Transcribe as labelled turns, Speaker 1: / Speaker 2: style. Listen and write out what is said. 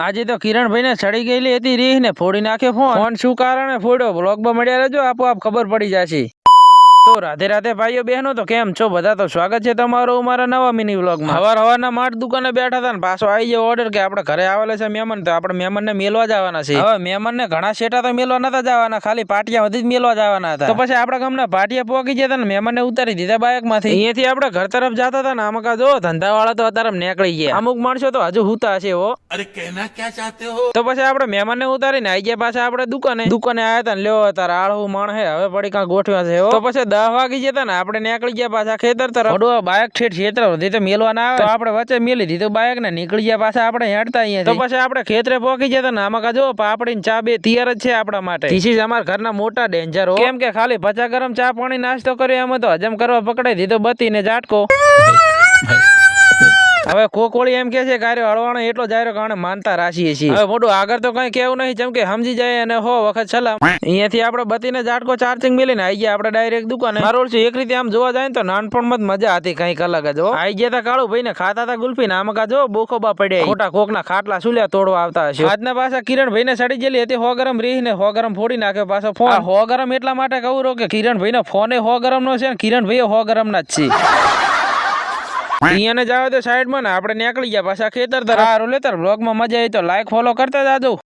Speaker 1: આજે તો કિરણભાઈ ને ચડી ગયેલી હતી રીહ ને ફોડી નાખ્યો ફોન શું કારણે ફોડ્યો બ્લોગમાં મળ્યા રહેજો આપોઆપ ખબર પડી જશે। તો રાધે રાધે ભાઈઓ બહેનો, તો કેમ છો બધા? તો સ્વાગત છે તમારું અમારા નવા મિની વ્લોગમાં। હવારના માટ દુકાને બેઠા હતા ને પાછો આવી ગયો ઓર્ડર કે આપણે ઘરે આવેલા છે મહેમાન, તો આપણે મહેમાનને મેલવા જવાના છે। હવે મહેમાનને ઘણા શેટા તો મેલવા નતા જવાના, ખાલી પાટિયા સુધી જ મેલવા જવાના હતા। તો પછી આપણે ગામના પાટિયા પોકી ગયા ને મહેમાનને ઉતારી દીધા બાઇકમાંથી। અહીંયાથી આપણે ઘર તરફ જતા હતા ને આમાં જો ધંધા વાળા તો અત્યારે નીકળી ગયા, અમુક માણસો તો હજુ હુતા હશે હો।
Speaker 2: અરે કહેના ક્યા ચાહતે હો?
Speaker 1: તો પછી આપણે મહેમાનને ઉતારીને આવી ગયા પાછા આપણે દુકાને આવ્યા હતા ને લ્યો અત્યારે આળહું માણ હે, હવે પડી કાં ગોઠવ્યા છે। તો પછી 10 વાગી જતા ને આપણે નીકળી ગયા પાછા ખેતર તરફ। બાઇક ઠેઠ ખેતર સુધી તો મેલવા ના આવે, તો આપણે વચ્ચે મેલી દીધું બાઇક ને નીકળી ગયા પાછા આપણે હેડતા અહીંયા। તો પછી આપણે ખેતરે પોકી જતા ને આમાં જો પાપડી ચા બે તૈયાર જ છે આપણા માટે। ધીસ ઇઝ અમારા ઘરના મોટા ડેન્જર હો, કેમ કે ખાલી 50 ગરમ ચા પાણી નાસ્તો કર્યો એમાં તો હજમ કરવા પકડાઈ દીધો બત્તી ને ઝાટકો। હવે કોકોળી એમ કે છે કાર્ય હળવાનો એટલો જાયરો કારણે માનતા રાશીએ છીએ। હવે મોટું આગળ તો કઈ કેવું નહીં, જેમ કે સમજી જાય અને હો વખત સલામ। અહીંયાથી આપણે બત્તીને ઝાટકો ચાર્જિંગ મેલીને આવી ગયા આપણે ડાયરેક્ટ દુકાને। મારું છે એક રીતે આમ જોવા જાય ને તો નાનપણમાં જ મજા હતી કઈક અલગ જ હો। આવી ગયા તા કાળુ ભાઈ ને ખાતા હતા ગુલ્ફી ને આમાં જો બોખોબા પડ્યા, ખોટા કોકના ખાટલા સુલ્યા તોડવા આવતા હશે। આજના પાછા કિરણભાઈ ને સડી ગયેલી હતી 100 ગરમ રીહ ને 100 ગરમ ફોડી નાખ્યો પાછો ફોન। 100 ગરમ એટલા માટે કહું રહો કે કિરણભાઈ નો ફોન 100 ગરમ નો છે ને કિરણભાઈ 100 ગરમ ના જ છે। અહીંયા જાવ તો સાઈડ માં ને આપણે નીકળી ગયા પાછા ખેતર તરફ। બ્લોગ માં મજા આવી તો લાઈક ફોલો કરતા જાજો।